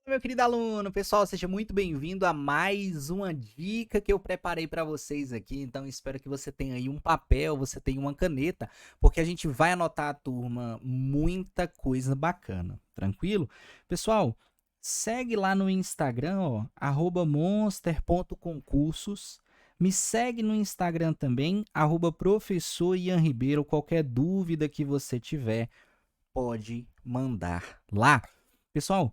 Meu querido aluno, pessoal, seja muito bem-vindo a mais uma dica que eu preparei para vocês aqui. Então, espero que você tenha aí um papel, você tenha uma caneta, porque a gente vai anotar, turma, muita coisa bacana, tranquilo? Pessoal, segue lá no Instagram, ó, @monster.concursos. Me segue no Instagram também, @professor Ian Ribeiro. Qualquer dúvida que você tiver, pode mandar lá. Pessoal,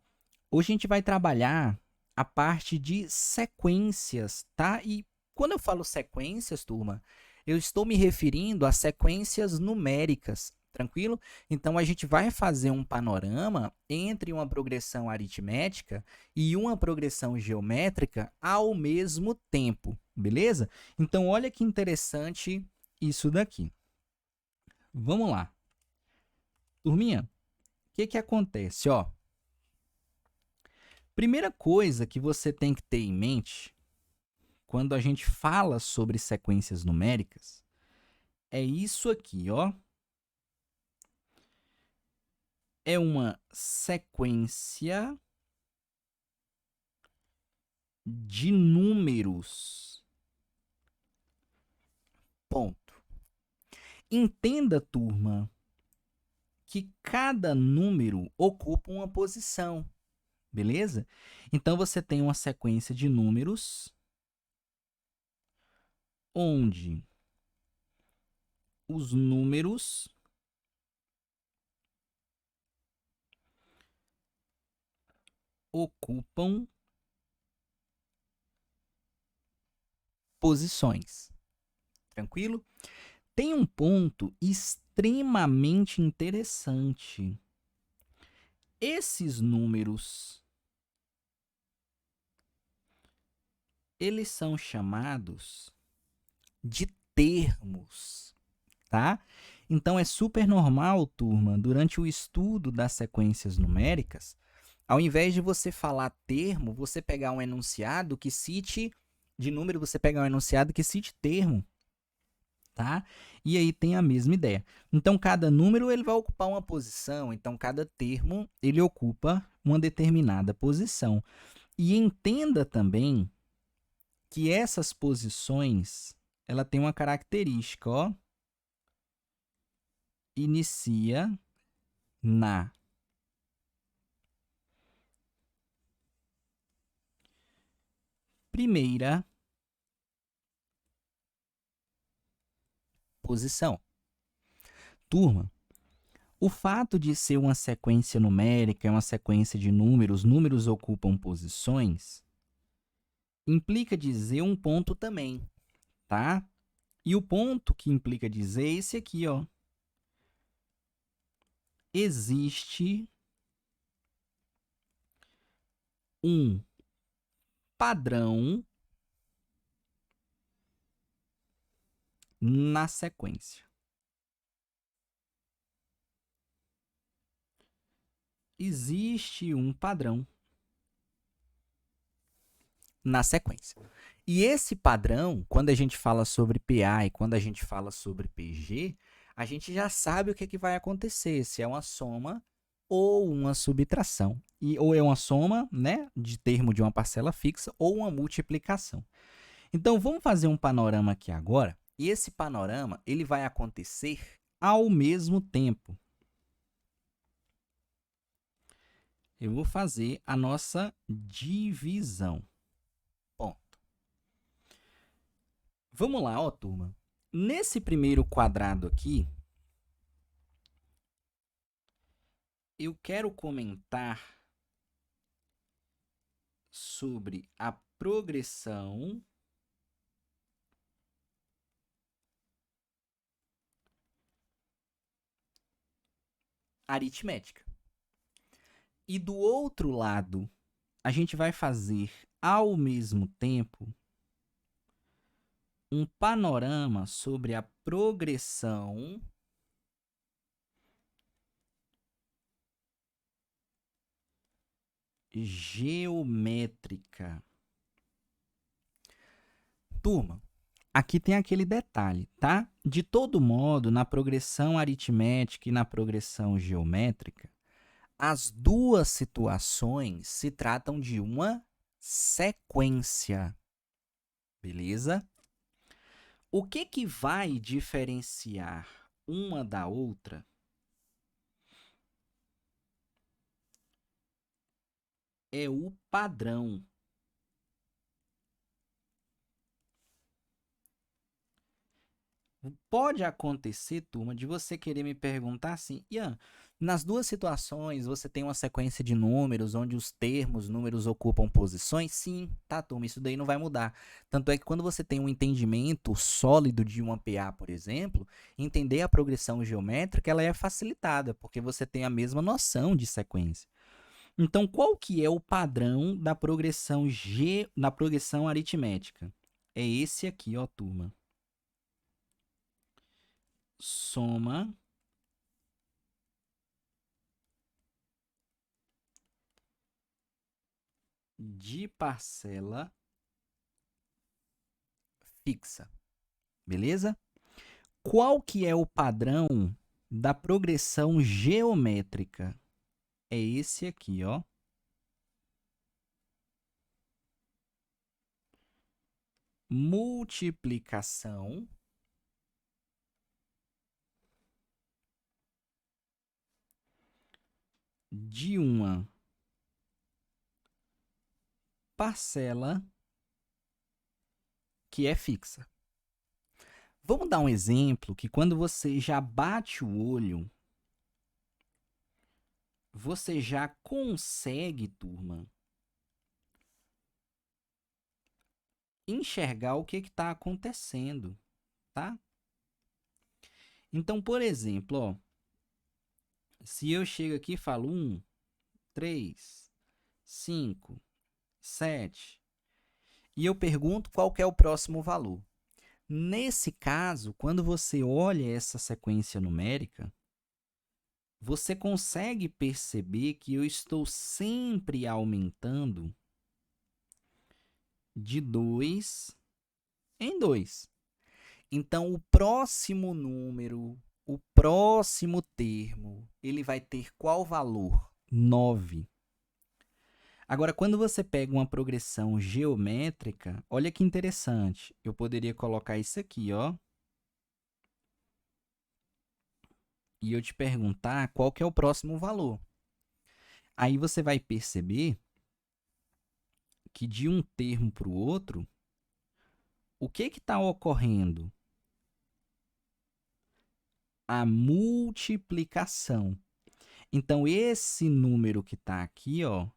hoje a gente vai trabalhar a parte de sequências, tá? E quando eu falo sequências, turma, eu estou me referindo a sequências numéricas, tranquilo? Então a gente vai fazer um panorama entre uma progressão aritmética e uma progressão geométrica ao mesmo tempo, beleza? Então olha que interessante isso daqui. Vamos lá. Turminha, o que que acontece, ó? Primeira coisa que você tem que ter em mente quando a gente fala sobre sequências numéricas é isso aqui, ó. É uma sequência de números. Ponto. Entenda, turma, que cada número ocupa uma posição, beleza? Então você tem uma sequência de números onde os números ocupam posições. Tranquilo? Tem um ponto extremamente interessante. Esses números, eles são chamados de termos, tá? Então é super normal, turma, durante o estudo das sequências numéricas, ao invés de você falar termo, você pegar um enunciado que cite de número, você pegar um enunciado que cite termo, tá? E aí tem a mesma ideia. Então, cada número ele vai ocupar uma posição, então cada termo ele ocupa uma determinada posição. E entenda também que essas posições, ela tem uma característica, ó. Inicia na primeira posição. Turma, o fato de ser uma sequência numérica, é uma sequência de números, números ocupam posições, implica dizer um ponto também, tá? E o ponto que implica dizer é esse aqui, ó. Existe um padrão na sequência. Existe um padrão na sequência. E esse padrão, quando a gente fala sobre PA e quando a gente fala sobre PG, a gente já sabe o que, que vai acontecer, se é uma soma ou uma subtração. Ou é uma soma, né, de termo de uma parcela fixa ou uma multiplicação. Então, vamos fazer um panorama aqui agora. E esse panorama ele vai acontecer ao mesmo tempo. Eu vou fazer a nossa divisão. Ponto. Vamos lá, ó, turma. Nesse primeiro quadrado aqui, eu quero comentar sobre a progressão aritmética. E do outro lado, a gente vai fazer ao mesmo tempo um panorama sobre a progressão geométrica. Turma, aqui tem aquele detalhe, tá? De todo modo, na progressão aritmética e na progressão geométrica, As duas situações se tratam de uma sequência, beleza? O que vai diferenciar uma da outra é o padrão. Pode acontecer, turma, de você querer me perguntar assim, Ian, nas duas situações você tem uma sequência de números onde os termos, números ocupam posições? Sim, tá, turma, isso daí não vai mudar. Tanto é que quando você tem um entendimento sólido de uma PA, por exemplo, entender a progressão geométrica ela é facilitada, porque você tem a mesma noção de sequência. Então, qual que é o padrão da progressão na progressão aritmética? É esse aqui, ó, turma. Soma de parcela fixa, beleza? Qual que é o padrão da progressão geométrica? É esse aqui, ó. Multiplicação de uma parcela que é fixa. Vamos dar um exemplo que quando você já bate o olho, você já consegue, turma, enxergar o que está acontecendo, tá? Então, por exemplo, ó, se eu chego aqui e falo 1, 3, 5, 7, e eu pergunto qual que é o próximo valor. Nesse caso, quando você olha essa sequência numérica, você consegue perceber que eu estou sempre aumentando de 2 em 2. Então, o próximo número, o próximo termo, ele vai ter qual valor? 9. Agora, quando você pega uma progressão geométrica, olha que interessante. Eu poderia colocar isso aqui, ó. E eu te perguntar qual que é o próximo valor. Aí você vai perceber que de um termo para o outro, o que está ocorrendo? A multiplicação. Então, esse número que está aqui, ó,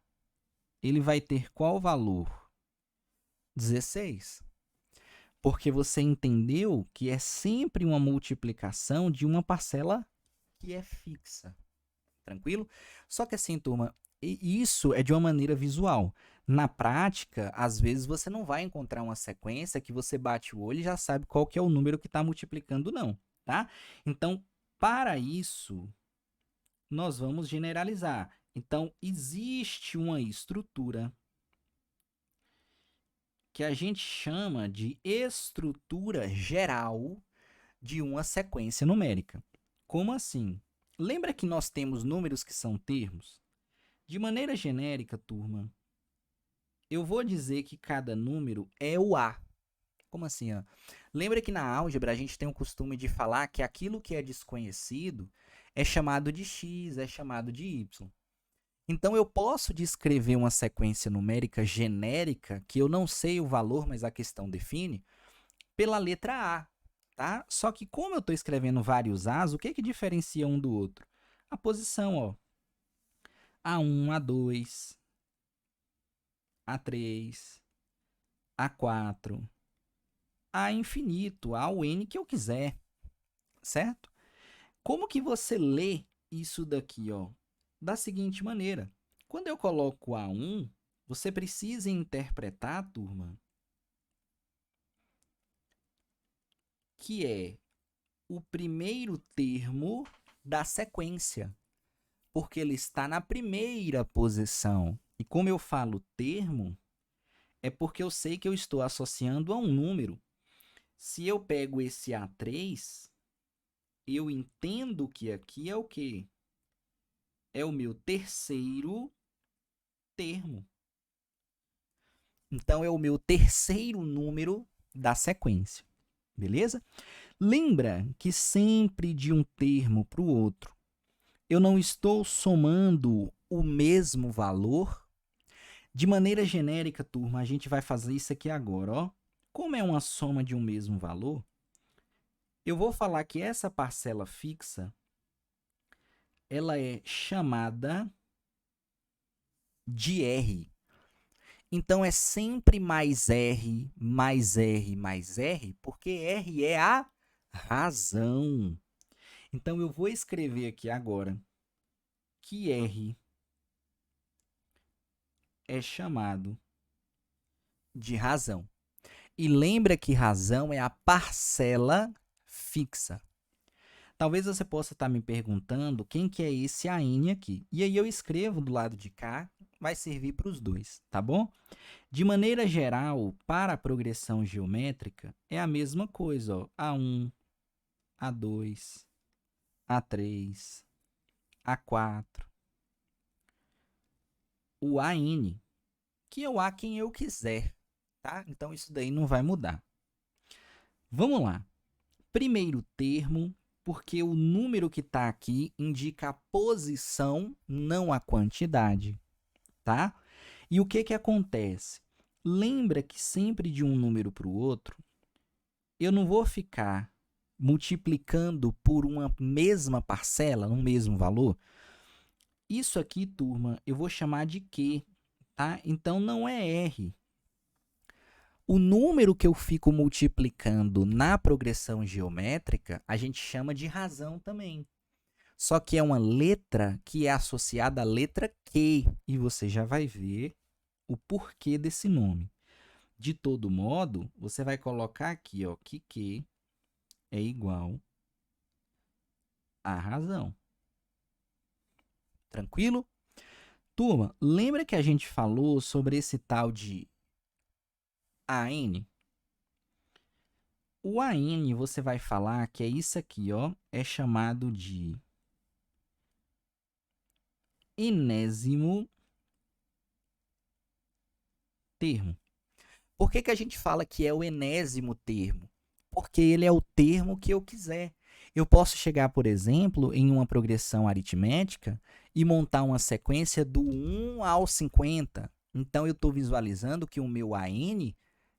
ele vai ter qual valor? 16. Porque você entendeu que é sempre uma multiplicação de uma parcela que é fixa. Tranquilo? Só que assim, turma, isso é de uma maneira visual. Na prática, às vezes você não vai encontrar uma sequência que você bate o olho e já sabe qual que é o número que está multiplicando, não, tá? Então, para isso, nós vamos generalizar. Então, existe uma estrutura que a gente chama de estrutura geral de uma sequência numérica. Como assim? Lembra que nós temos números que são termos? De maneira genérica, turma, eu vou dizer que cada número é o A. Como assim? Ó? Lembra que na álgebra a gente tem o costume de falar que aquilo que é desconhecido é chamado de x, é chamado de y. Então eu posso descrever uma sequência numérica genérica, que eu não sei o valor, mas a questão define, pela letra A. Tá? Só que como eu estou escrevendo vários A's, o que diferencia um do outro? A posição, ó. A1, A2, A3, A4, A infinito, A ao N que eu quiser, certo? Como que você lê isso daqui, ó? Da seguinte maneira. Quando eu coloco A1, você precisa interpretar, turma, que é o primeiro termo da sequência, porque ele está na primeira posição. E como eu falo termo, é porque eu sei que eu estou associando a um número. Se eu pego esse A3, eu entendo que aqui é o quê? é o meu terceiro termo. Então, é o meu terceiro número da sequência. Beleza? Lembra que sempre de um termo para o outro, eu não estou somando o mesmo valor? De maneira genérica, turma, a gente vai fazer isso aqui agora, ó. Como é uma soma de um mesmo valor, eu vou falar que essa parcela fixa, ela é chamada de R. Então, é sempre mais R, mais R, mais R, porque R é a razão. Então, eu vou escrever aqui agora que R é chamado de razão. E lembra que razão é a parcela fixa. Talvez você possa estar me perguntando quem que é esse AN aqui. E aí eu escrevo do lado de cá, vai servir para os dois, tá bom? De maneira geral, para a progressão geométrica, é a mesma coisa, ó. A1, A2, A3, A4, o AN, que é o A quem eu quiser, tá? Então isso daí não vai mudar. Vamos lá. Primeiro termo, porque o número que está aqui indica a posição, não a quantidade, tá? E o que que acontece? Lembra que sempre de um número para o outro, eu não vou ficar multiplicando por uma mesma parcela, um mesmo valor. Isso aqui, turma, eu vou chamar de Q, tá? Então, não é R. O número que eu fico multiplicando na progressão geométrica, a gente chama de razão também. Só que é uma letra que é associada à letra Q, e você já vai ver o porquê desse nome. De todo modo, você vai colocar aqui, ó, que Q é igual a razão. Tranquilo? Turma, lembra que a gente falou sobre esse tal de AN? O AN, você vai falar que é isso aqui, ó, é chamado de enésimo termo. Por que que a gente fala que é o enésimo termo? Porque ele é o termo que eu quiser. Eu posso chegar, por exemplo, em uma progressão aritmética e montar uma sequência do 1 ao 50. Então, eu estou visualizando que o meu AN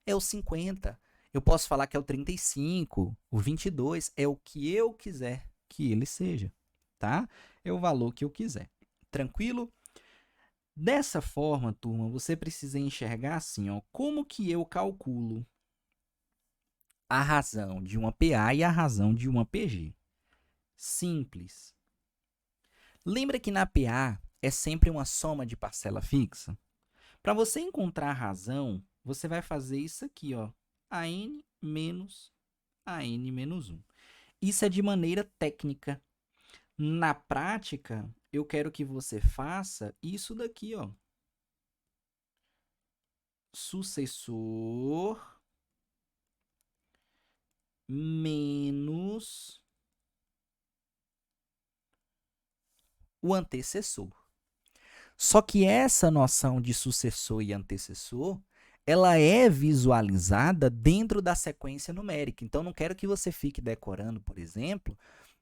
é o 50. Eu posso falar que é o 35, o 22, é o que eu quiser que ele seja, tá? É o valor que eu quiser. Tranquilo? Dessa forma, turma, você precisa enxergar assim, ó, como que eu calculo a razão de uma PA e a razão de uma PG. Simples. Lembra que na PA é sempre uma soma de parcela fixa? Para você encontrar a razão, você vai fazer isso aqui, ó, AN menos AN menos 1. Isso é de maneira técnica. Na prática, eu quero que você faça isso daqui, ó. Sucessor menos o antecessor. Só que essa noção de sucessor e antecessor, ela é visualizada dentro da sequência numérica. Então, não quero que você fique decorando, por exemplo,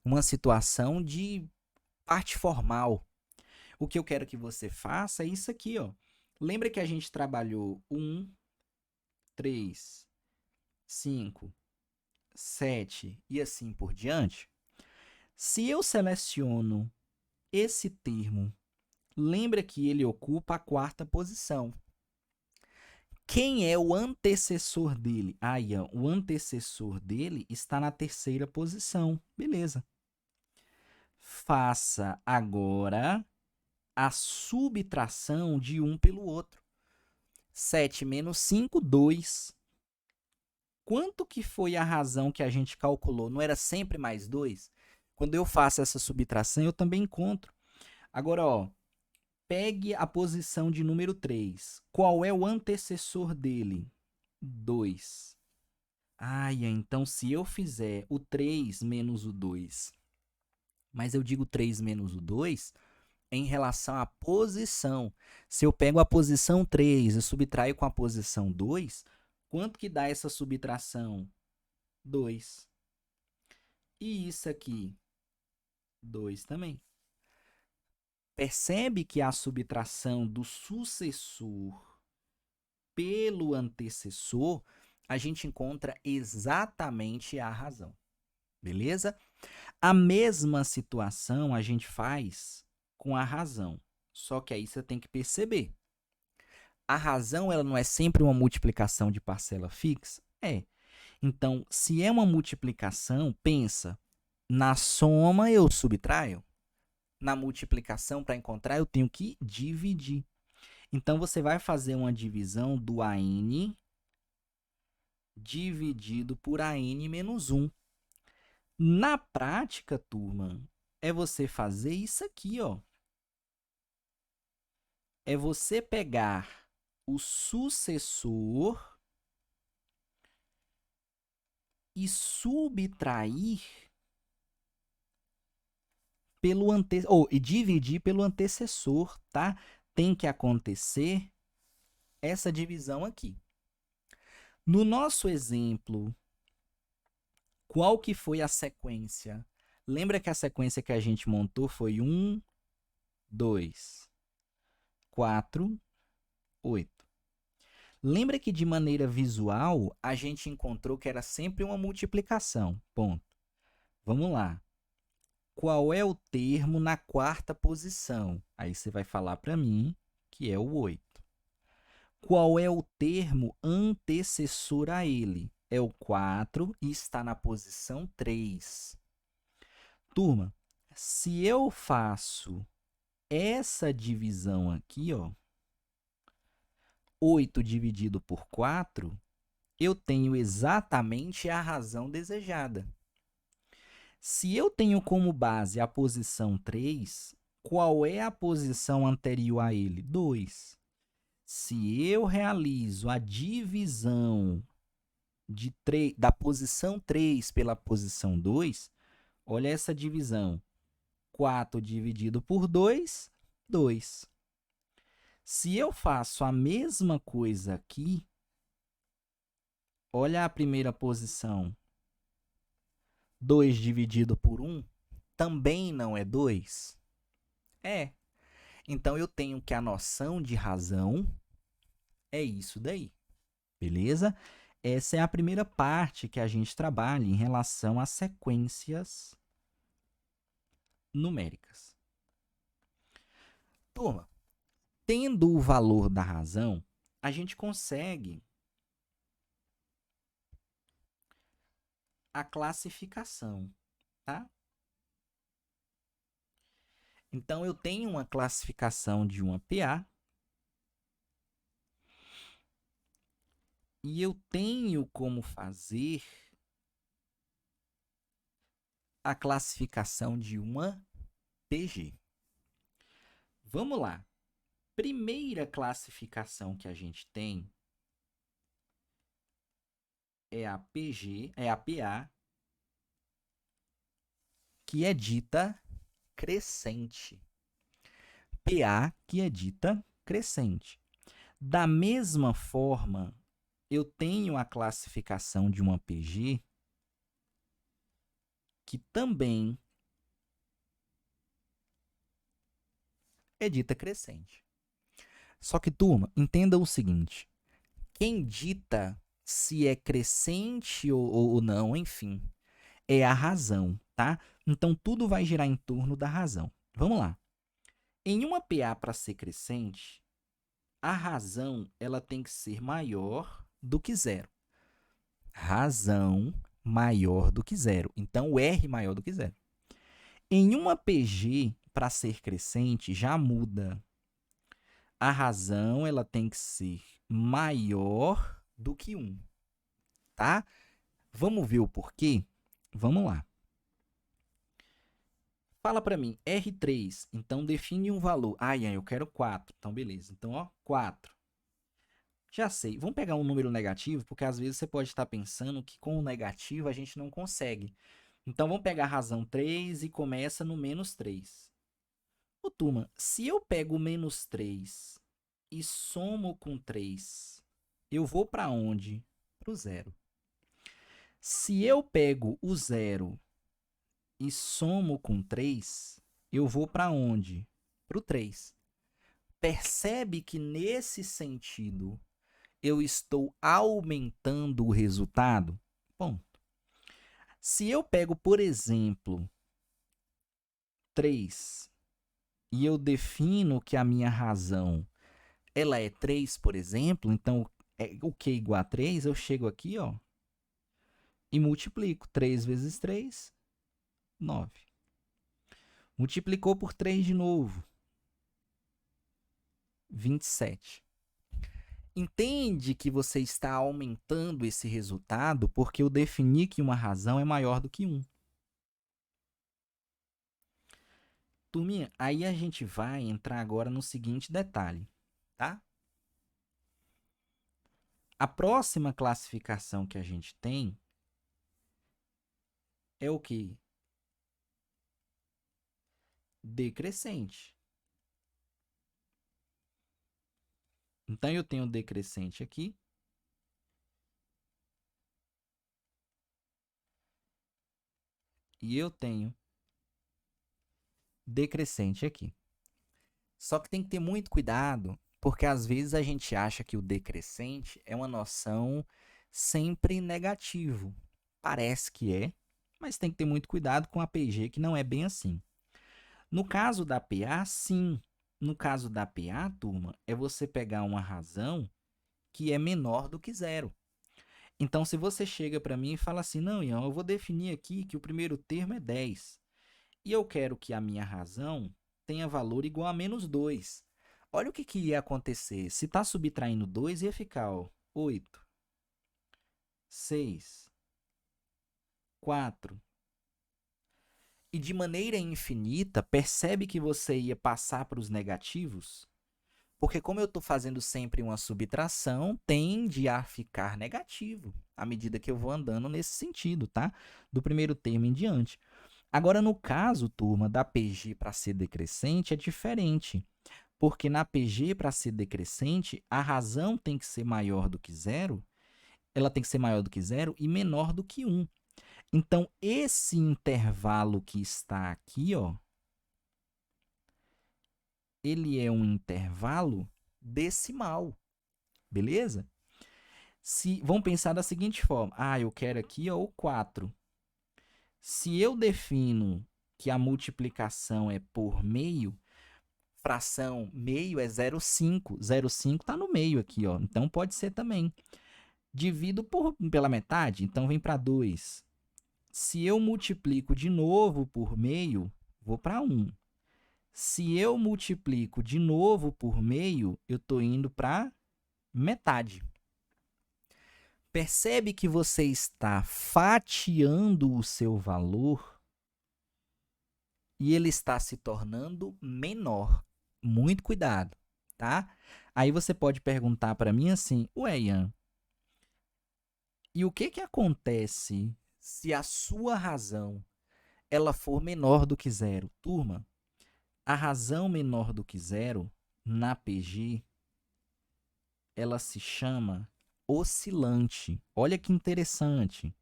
uma situação de parte formal. O que eu quero que você faça é isso aqui, ó. Lembra que a gente trabalhou 1, 3, 5, 7 e assim por diante? Se eu seleciono esse termo, lembra que ele ocupa a quarta posição. Quem é o antecessor dele? Ah, Ian, o antecessor dele está na terceira posição. Beleza. Faça agora a subtração de um pelo outro. 7 menos 5, 2. Quanto que foi a razão que a gente calculou? Não era sempre mais 2? Quando eu faço essa subtração, eu também encontro. Agora, ó, pegue a posição de número 3. Qual é o antecessor dele? 2. Então se eu fizer o 3 menos o 2, mas eu digo 3 menos o 2, em relação à posição. Se eu pego a posição 3 e subtraio com a posição 2, quanto que dá essa subtração? 2. E isso aqui? 2 também. Percebe que a subtração do sucessor pelo antecessor, a gente encontra exatamente a razão. Beleza? A mesma situação a gente faz com a razão. Só que aí você tem que perceber. A razão ela não é sempre uma multiplicação de parcela fixa? É. Então, se é uma multiplicação, pensa, na soma eu subtraio. Na multiplicação, para encontrar, eu tenho que dividir. Então, você vai fazer uma divisão do AN dividido por AN menos 1. Na prática, turma, é você fazer isso aqui, ó. É você pegar o sucessor e subtrair pelo e dividir pelo antecessor, tá? Tem que acontecer essa divisão aqui. No nosso exemplo, qual que foi a sequência? Lembra que a sequência que a gente montou foi 1, 2, 4, 8. Lembra que de maneira visual a gente encontrou que era sempre uma multiplicação. Ponto. Vamos lá. Qual é o termo na quarta posição? Aí você vai falar para mim que é o 8. Qual é o termo antecessor a ele? É o 4 e está na posição 3. Turma, se eu faço essa divisão aqui, ó, 8 dividido por 4, eu tenho exatamente a razão desejada. Se eu tenho como base a posição 3, qual é a posição anterior a ele? 2. Se eu realizo a divisão da posição 3 pela posição 2, olha essa divisão. 4 dividido por 2, 2. Se eu faço a mesma coisa aqui, olha a primeira posição. 2 dividido por 1 também não é 2? É. Então, eu tenho que a noção de razão é isso daí. Beleza? Essa é a primeira parte que a gente trabalha em relação a sequências numéricas. Turma, tendo o valor da razão, a gente consegue a classificação, tá? Então, eu tenho uma classificação de uma PA e eu tenho como fazer a classificação de uma PG. Vamos lá. Primeira classificação que a gente tem é a PG, é a PA, que é dita crescente. PA, que é dita crescente. Da mesma forma, eu tenho a classificação de uma PG que também é dita crescente. Só que, turma, entenda o seguinte: quem dita se é crescente ou não, enfim, é a razão, tá? Então, tudo vai girar em torno da razão. Vamos lá. Em uma PA para ser crescente, a razão ela tem que ser maior do que zero. Razão maior do que zero. Então, o R maior do que zero. Em uma PG, para ser crescente, já muda. A razão ela tem que ser maior do que 1. Tá? Vamos ver o porquê? Vamos lá. Fala para mim, R3, então define um valor. Eu quero 4. Então, beleza. Então, ó, 4. Já sei. Vamos pegar um número negativo, porque às vezes você pode estar pensando que com o negativo a gente não consegue. Então, vamos pegar a razão 3 e começa no menos 3. Ô, turma, se eu pego o menos 3 e somo com 3, eu vou para onde? Para o zero. Se eu pego o zero e somo com 3, eu vou para onde? Para o 3. Percebe que nesse sentido eu estou aumentando o resultado? Bom, se eu pego, por exemplo, 3 e eu defino que a minha razão ela é 3, por exemplo, então o que é igual a 3, eu chego aqui, ó, e multiplico. 3 vezes 3, 9. Multiplicou por 3 de novo, 27. Entende que você está aumentando esse resultado porque eu defini que uma razão é maior do que 1. Turminha, aí a gente vai entrar agora no seguinte detalhe, tá? A próxima classificação que a gente tem é o quê? Decrescente. Então, eu tenho decrescente aqui. E eu tenho decrescente aqui. Só que tem que ter muito cuidado, porque às vezes a gente acha que o decrescente é uma noção sempre negativo. Parece que é, mas tem que ter muito cuidado com a PG, que não é bem assim. No caso da PA, sim. No caso da PA, turma, é você pegar uma razão que é menor do que zero. Então, se você chega para mim e fala assim, não, Ian, eu vou definir aqui que o primeiro termo é 10. E eu quero que a minha razão tenha valor igual a menos 2. Olha o que ia acontecer. Se está subtraindo 2, ia ficar ó, 8, 6, 4. E de maneira infinita, percebe que você ia passar para os negativos? Porque como eu estou fazendo sempre uma subtração, tende a ficar negativo à medida que eu vou andando nesse sentido, tá? Do primeiro termo em diante. Agora, no caso, turma, da PG para ser decrescente, é diferente. Porque na PG, para ser decrescente, a razão tem que ser maior do que zero, ela tem que ser maior do que zero e menor do que 1. Então, esse intervalo que está aqui, ó, ele é um intervalo decimal, beleza? Vamos pensar da seguinte forma. Eu quero aqui ó, o 4. Se eu defino que a multiplicação é por meio, fração meio é 0,5. 0,5 está no meio aqui, ó. Então pode ser também. Divido pela metade, então vem para 2. Se eu multiplico de novo por meio, vou para 1. Se eu multiplico de novo por meio, eu estou indo para metade. Percebe que você está fatiando o seu valor e ele está se tornando menor. Muito cuidado, tá? Aí você pode perguntar para mim assim, ué, Ian, e o que acontece se a sua razão ela for menor do que zero? Turma, a razão menor do que zero, na PG, ela se chama oscilante. Olha que interessante.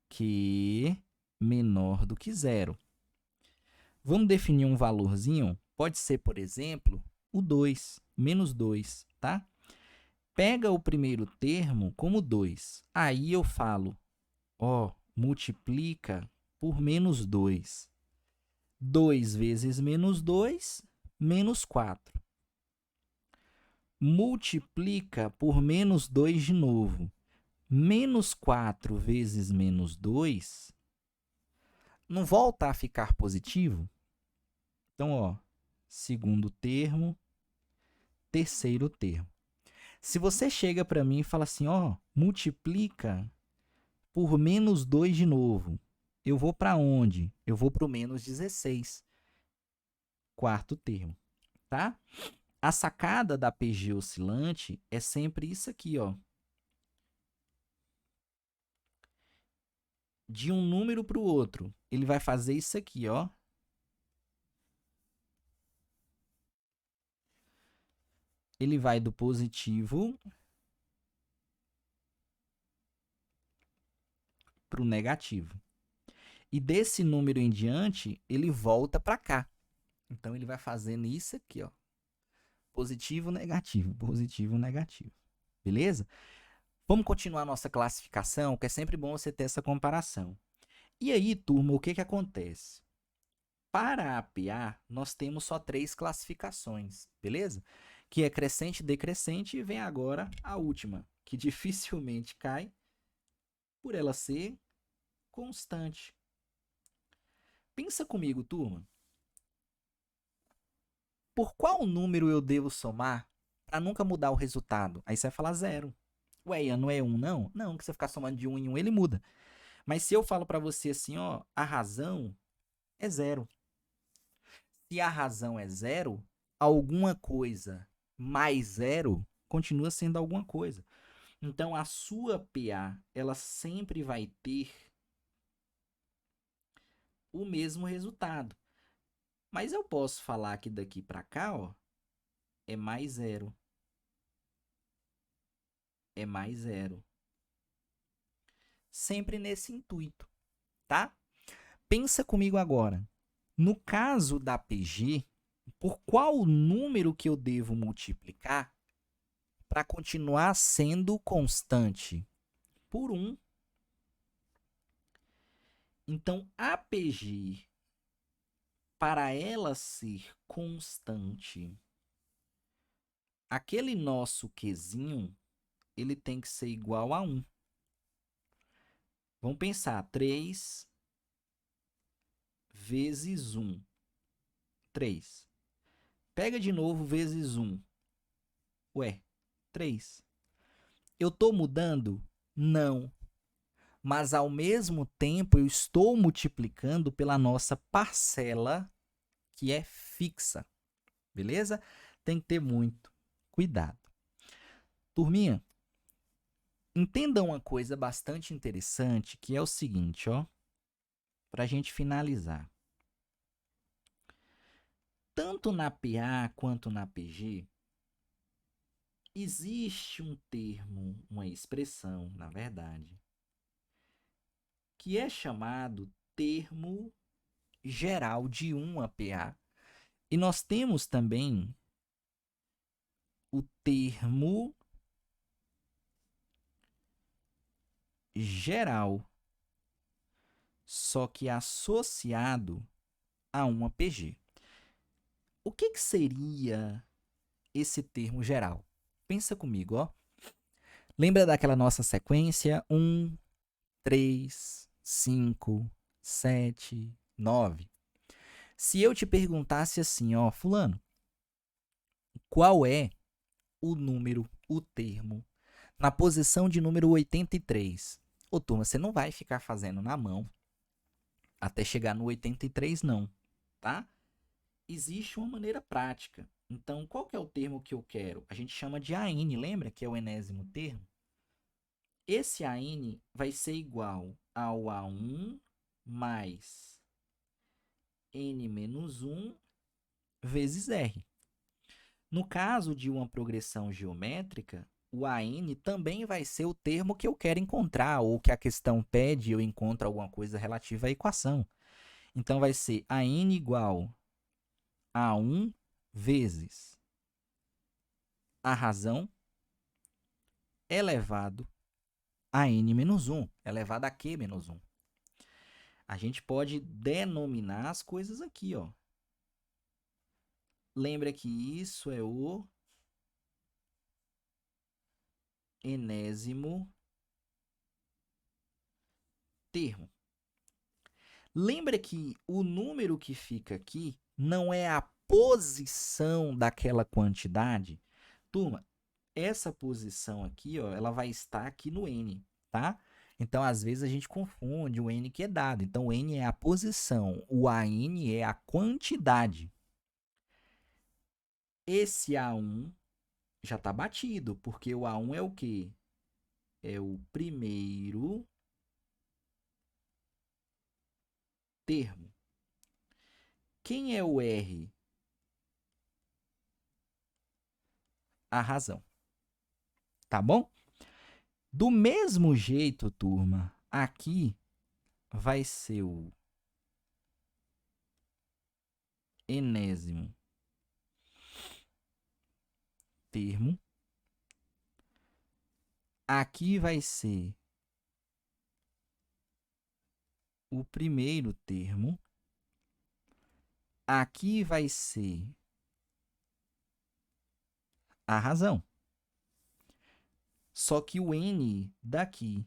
Q menor do que zero. Vamos definir um valorzinho? Pode ser, por exemplo, o 2, menos 2, tá? Pega o primeiro termo como 2. Aí eu falo, ó, multiplica por menos 2. 2 vezes menos 2, menos 4. Multiplica por menos 2 de novo. Menos 4 vezes menos 2, não volta a ficar positivo? Então, ó, segundo termo, terceiro termo. Se você chega para mim e fala assim, ó, multiplica por menos 2 de novo, eu vou para onde? Eu vou para o menos 16, quarto termo, tá? A sacada da PG oscilante é sempre isso aqui, ó. De um número para o outro, ele vai fazer isso aqui, ó. ele vai do positivo para o negativo. E desse número em diante, ele volta para cá. Então, ele vai fazendo isso aqui, ó. Positivo, negativo, negativo. Beleza? Vamos continuar a nossa classificação, que é sempre bom você ter essa comparação. E aí, turma, o que, que acontece? Para a PA, nós temos só 3 classificações, beleza? Que é crescente, decrescente, e vem agora a última, que dificilmente cai por ela ser constante. Pensa comigo, turma. Por qual número eu devo somar para nunca mudar o resultado? Aí você vai falar 0. Ué, Ian, não é 1, não? Não, que você ficar somando de 1 em 1, ele muda. Mas se eu falo para você assim, ó, a razão é 0. Se a razão é 0, alguma coisa mais 0 continua sendo alguma coisa. Então, a sua PA, ela sempre vai ter o mesmo resultado. Mas eu posso falar que daqui para cá, ó, é mais 0. É mais 0. Sempre nesse intuito, tá? Pensa comigo agora. No caso da PG, por qual número que eu devo multiplicar para continuar sendo constante? Por 1. Então, a PG, para ela ser constante, aquele nosso Qzinho, ele tem que ser igual a 1. Vamos pensar, 3 vezes 1. 3. Pega de novo vezes 1. Ué, 3. Eu estou mudando? Não. Mas, ao mesmo tempo, eu estou multiplicando pela nossa parcela, que é fixa. Beleza? Tem que ter muito cuidado. Turminha, entenda uma coisa bastante interessante, que é o seguinte, ó, para a gente finalizar. Tanto na PA quanto na PG, existe um termo, uma expressão, na verdade, que é chamado termo geral de uma PA. E nós temos também o termo geral, só que associado a uma PG. O que, que seria esse termo geral? Pensa comigo, ó. Lembra daquela nossa sequência? 1, 3, 5, 7, 9. Se eu te perguntasse assim, ó, fulano, qual é o número, o termo, na posição de número 83? Ô, turma, você não vai ficar fazendo na mão até chegar no 83, não, tá? Existe uma maneira prática. Então, qual que é o termo que eu quero? A gente chama de AN, lembra que é o enésimo termo? Esse AN vai ser igual ao A1 mais N menos 1 vezes R. No caso de uma progressão geométrica, o AN também vai ser o termo que eu quero encontrar, ou que a questão pede, eu encontro alguma coisa relativa à equação. Então, vai ser AN igual a 1 vezes a razão elevado a n menos 1, elevado a q menos 1. A gente pode denominar as coisas aqui, ó. Lembra que isso é o enésimo termo. Lembra que o número que fica aqui não é a posição daquela quantidade? Turma, essa posição aqui, ó, ela vai estar aqui no n, tá? Então, às vezes, a gente confunde o n que é dado. Então, o n é a posição, o AN é a quantidade. Esse A1 já está batido, porque o A1 é o quê? É o primeiro termo. Quem é o R? a razão. Tá bom? Do mesmo jeito, turma, aqui vai ser o enésimo termo. Aqui vai ser o primeiro termo. Aqui vai ser a razão. Só que o n daqui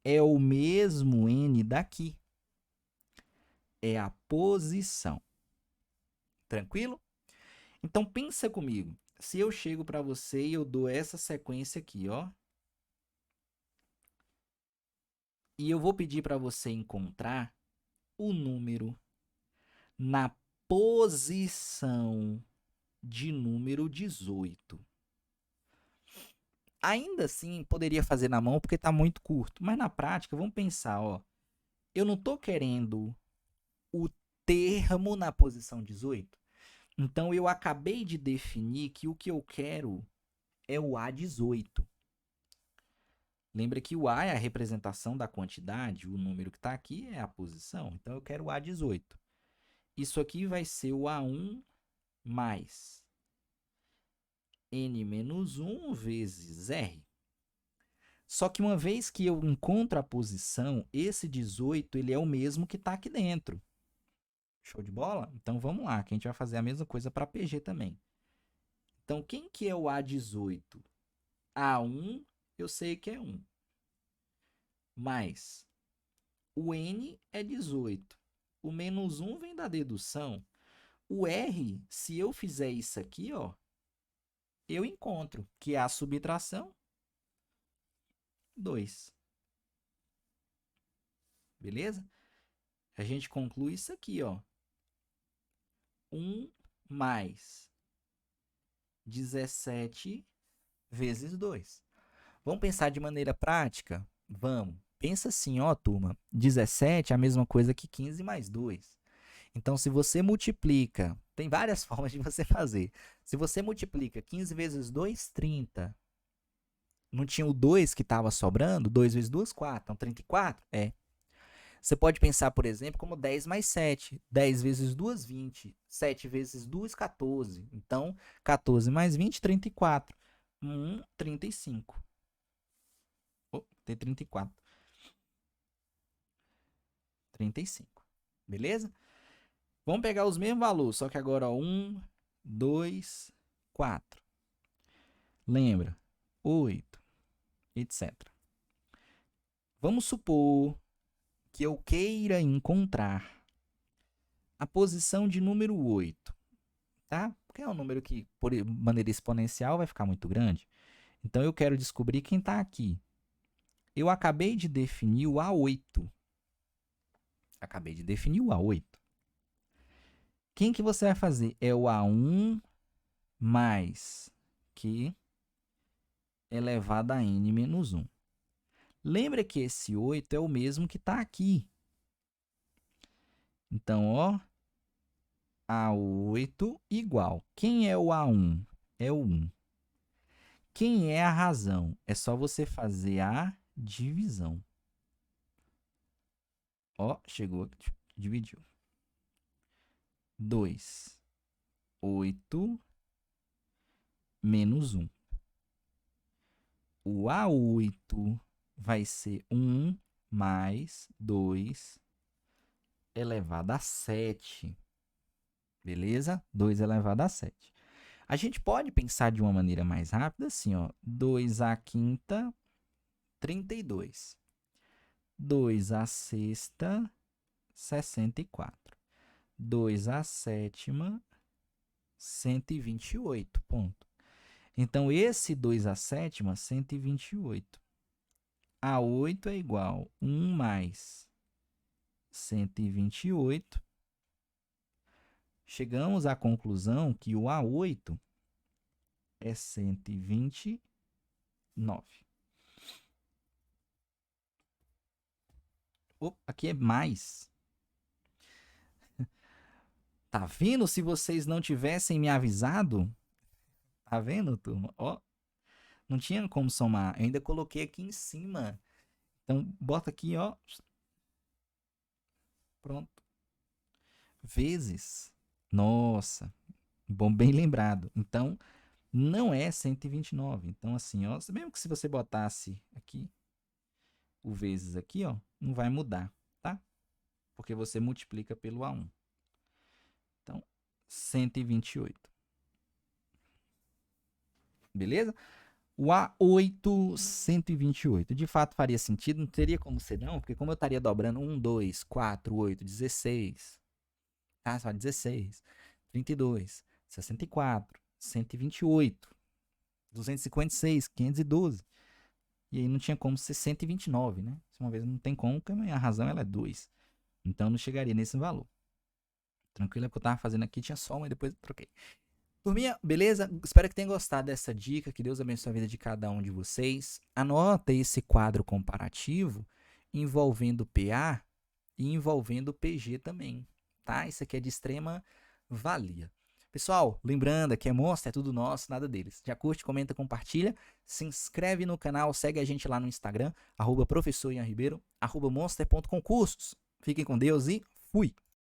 é o mesmo n daqui. É a posição. Tranquilo? Então pensa comigo. Se eu chego para você e eu dou essa sequência aqui, ó, e eu vou pedir para você encontrar o número na posição de número 18. Ainda assim, poderia fazer na mão porque está muito curto, mas na prática, vamos pensar, ó, eu não estou querendo o termo na posição 18, então eu acabei de definir que o que eu quero é o A18. Lembra que o A é a representação da quantidade, o número que está aqui é a posição, então eu quero o A18. Isso aqui vai ser o A1 mais n menos 1 vezes R. Só que uma vez que eu encontro a posição, esse 18 ele é o mesmo que está aqui dentro. Show de bola? Então vamos lá, que a gente vai fazer a mesma coisa para PG também. Então quem que é o A18? A1 eu sei que é 1. Mais o N é 18. O menos 1 vem da dedução. O R, se eu fizer isso aqui, ó, eu encontro, que é a subtração 2. Beleza? A gente conclui isso aqui, ó. 1 mais 17 vezes 2. Vamos pensar de maneira prática? Vamos. Pensa assim, ó, turma. 17 é a mesma coisa que 15 mais 2. Então, se você multiplica, tem várias formas de você fazer. Se você multiplica 15 vezes 2, 30. Não tinha o 2 que estava sobrando? 2 vezes 2, 4. Então, 34? É. Você pode pensar, por exemplo, como 10 mais 7. 10 vezes 2, 20. 7 vezes 2, 14. Então, 14 mais 20, 34. 35. Oh, tem 34. 35. Beleza? Vamos pegar os mesmos valores, só que agora 1, 2, 4. Lembra? 8, etc. Vamos supor que eu queira encontrar a posição de número 8, tá? Porque é um número que, por maneira exponencial, vai ficar muito grande. Então, eu quero descobrir quem está aqui. Eu acabei de definir o A8. Acabei de definir o A8. Quem que você vai fazer? É o A1 mais Q elevado a n menos 1. Lembra que esse 8 é o mesmo que está aqui. Então, ó, A8 igual. Quem é o A1? É o 1. Quem é a razão? É só você fazer a divisão. Ó, chegou aqui, dividiu. 2, 8, menos 1. O A8 vai ser 1 mais 2 elevado a 7. Beleza? 2 elevado a 7. A gente pode pensar de uma maneira mais rápida assim, ó. 2 à quinta, 32. 2 à sexta, 64. 2 à sétima, 128. Ponto. Então, esse 2 à sétima, 128. A 8 é igual a 1 mais 128. Chegamos à conclusão que o A8 é 129. Opa, aqui é mais. Tá vendo? Se vocês não tivessem me avisado, Tá vendo, turma? Ó, não tinha como somar. Eu ainda coloquei aqui em cima. Então, bota aqui, ó. Pronto. Vezes. Nossa, bom, bem lembrado. Então, não é 129. Então, assim, ó, mesmo que se você botasse aqui o vezes aqui, ó, não vai mudar, tá? Porque você multiplica pelo A1. Então, 128. Beleza? O A8, 128. De fato faria sentido, não teria como ser não, porque como eu estaria dobrando 1, 2, 4, 8, 16, tá? Só 16, 32, 64, 128, 256, 512. E aí não tinha como ser 129, né? Uma vez não tem como, porque a minha razão ela é 2. Então não chegaria nesse valor. Tranquilo, é porque eu tava fazendo aqui, tinha soma e depois eu troquei. Turminha, beleza? Espero que tenham gostado dessa dica. Que Deus abençoe a vida de cada um de vocês. Anota esse quadro comparativo envolvendo PA e envolvendo PG também, tá? Isso aqui é de extrema valia. Pessoal, lembrando que é Monster, é tudo nosso, nada deles. Já curte, comenta, compartilha, se inscreve no canal, segue a gente lá no Instagram, @professor Ian Ribeiro, @monster.concursos. Fiquem com Deus e fui!